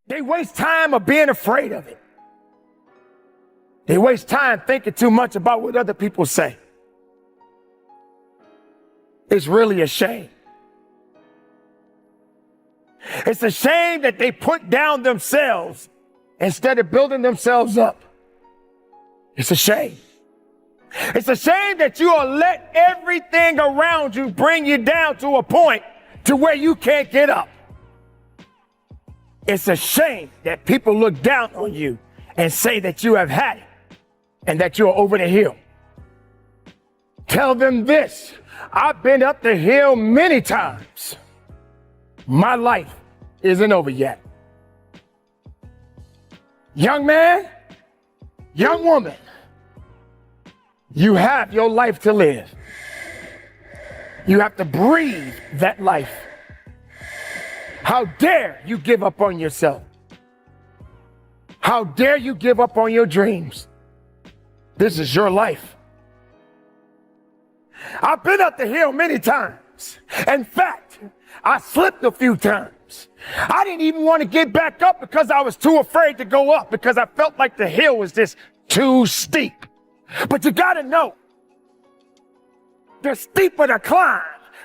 They waste time of being afraid of it. They waste time thinking too much about what other people say. It's really a shame. It's a shame that they put down themselves instead of building themselves up. It's a shame. It's a shame that you will let everything around you bring you down to a point to where you can't get up. It's a shame that people look down on you and say that you have had it and that you're over the hill. Tell them this: I've been up the hill many times. My life isn't over yet. Young man, young woman, you have your life to live. You have to breathe that life. How dare you give up on yourself? How dare you give up on your dreams? This is your life. I've been up the hill many times. In fact, I slipped a few times. I didn't even want to get back up because I was too afraid to go up because I felt like the hill was just too steep. But you gotta know, the steeper the climb,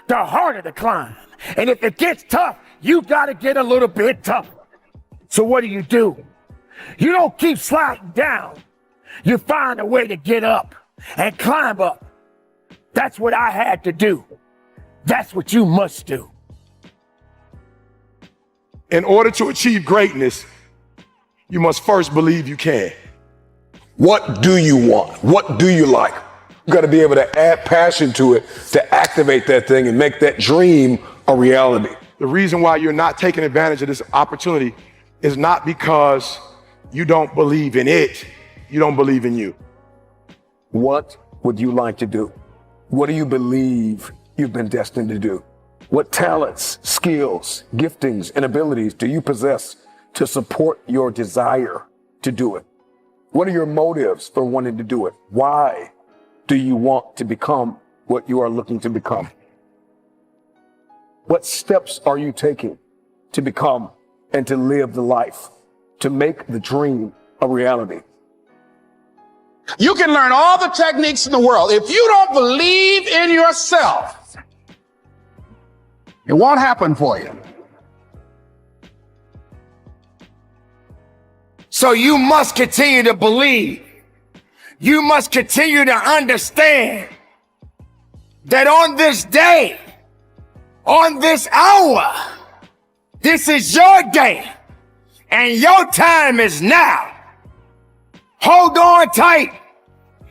the harder the climb. And if it gets tough, you gotta get a little bit tougher. So what do? You don't keep sliding down. You find a way to get up and climb up. That's what I had to do. That's what you must do. In order to achieve greatness, you must first believe you can. What do you want? What do you like? You got to be able to add passion to it, to activate that thing and make that dream a reality. The reason why you're not taking advantage of this opportunity is not because you don't believe in it, you don't believe in you. What would you like to do? What do you believe you've been destined to do? What talents, skills, giftings, and abilities do you possess to support your desire to do it? What are your motives for wanting to do it? Why do you want to become what you are looking to become? What steps are you taking to become and to live the life, to make the dream a reality? You can learn all the techniques in the world. If you don't believe in yourself, it won't happen for you. So you must continue to believe. You must continue to understand that on this day, on this hour, this is your day and your time is now. Hold on tight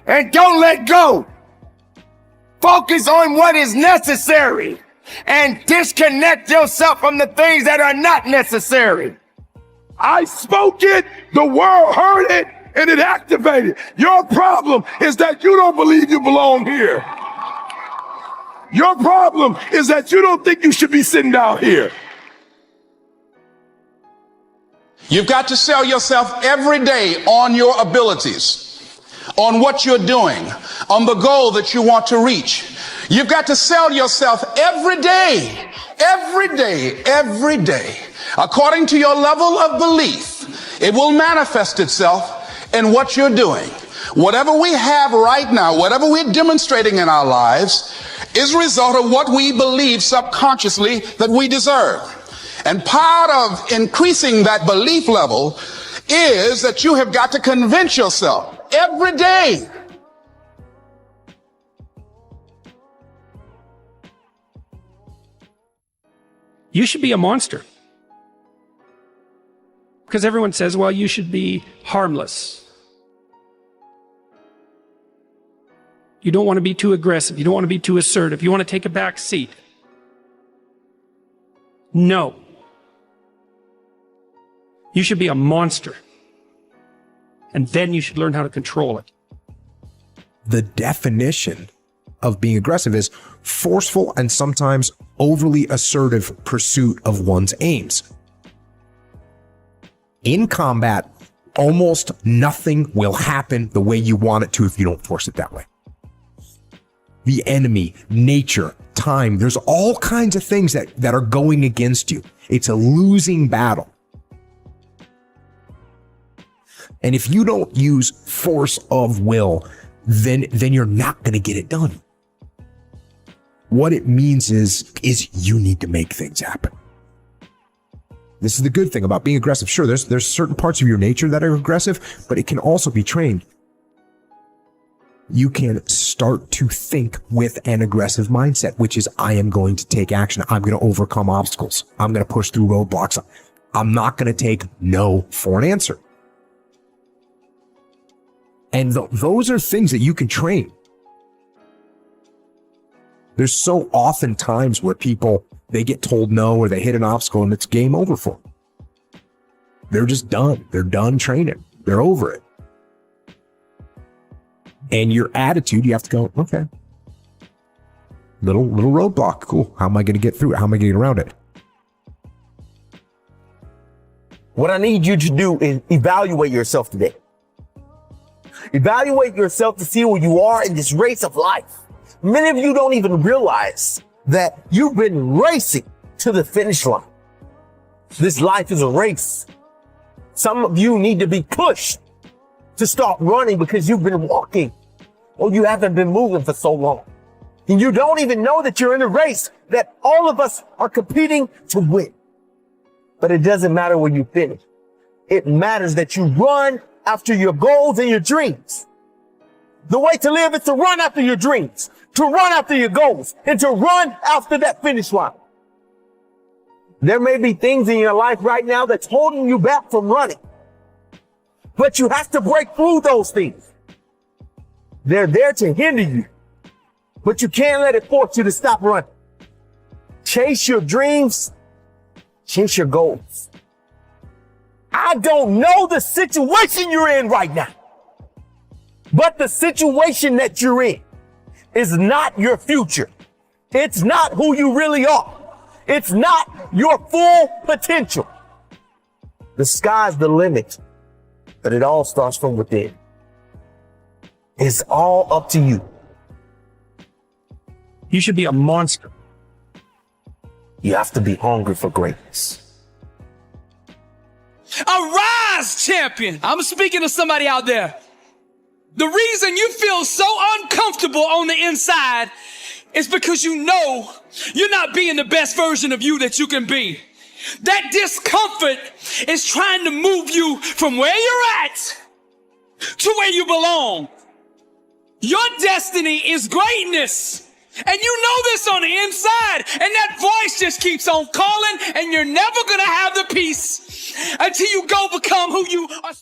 and don't let go. Focus on what is necessary and disconnect yourself from the things that are not necessary. I spoke it, the world heard it, and it activated. Your problem is that you don't believe you belong here. Your problem is that you don't think you should be sitting down here. You've got to sell yourself every day on your abilities, on what you're doing, on the goal that you want to reach. You've got to sell yourself every day, every day, every day. According to your level of belief, it will manifest itself in what you're doing. Whatever we have right now, whatever we're demonstrating in our lives, is a result of what we believe subconsciously that we deserve. And part of increasing that belief level is that you have got to convince yourself every day. You should be a monster. Because everyone says, well, you should be harmless. You don't want to be too aggressive. You don't want to be too assertive. You want to take a back seat. No. You should be a monster. And then you should learn how to control it. The definition of being aggressive is forceful and sometimes overly assertive pursuit of one's aims. In combat, almost nothing will happen the way you want it to if you don't force it that way. The enemy, nature, time, there's all kinds of things that are going against you. It's a losing battle. And if you don't use force of will, then you're not going to get it done. What it means is you need to make things happen. This is the good thing about being aggressive. Sure, there's certain parts of your nature that are aggressive, but it can also be trained. You can start to think with an aggressive mindset, which is, I am going to take action. I'm going to overcome obstacles. I'm going to push through roadblocks. I'm not going to take no for an answer. And those are things that you can train. There's so often times where people, they get told no or they hit an obstacle and it's game over for them. They're just done. They're done training. They're over it. And your attitude, you have to go, okay, little roadblock. Cool. How am I going to get through it? How am I going to get around it? What I need you to do is evaluate yourself today. Evaluate yourself to see where you are in this race of life. Many of you don't even realize that you've been racing to the finish line. This life is a race. Some of you need to be pushed to start running because you've been walking or you haven't been moving for so long. And you don't even know that you're in a race that all of us are competing to win. But it doesn't matter where you finish. It matters that you run after your goals and your dreams. The way to live is to run after your dreams, to run after your goals, and to run after that finish line. There may be things in your life right now that's holding you back from running, but you have to break through those things. They're there to hinder you, but you can't let it force you to stop running. Chase your dreams, chase your goals. I don't know the situation you're in right now, but the situation that you're in is not your future. It's not who you really are. It's not your full potential. The sky's the limit, but it all starts from within. It's all up to you. You should be a monster. You have to be hungry for greatness. Arise, champion. I'm speaking to somebody out there. The reason you feel so uncomfortable on the inside is because you know you're not being the best version of you that you can be. That discomfort is trying to move you from where you're at to where you belong. Your destiny is greatness. And you know this on the inside. And that voice just keeps on calling, and you're never going to have the peace until you go become who you are.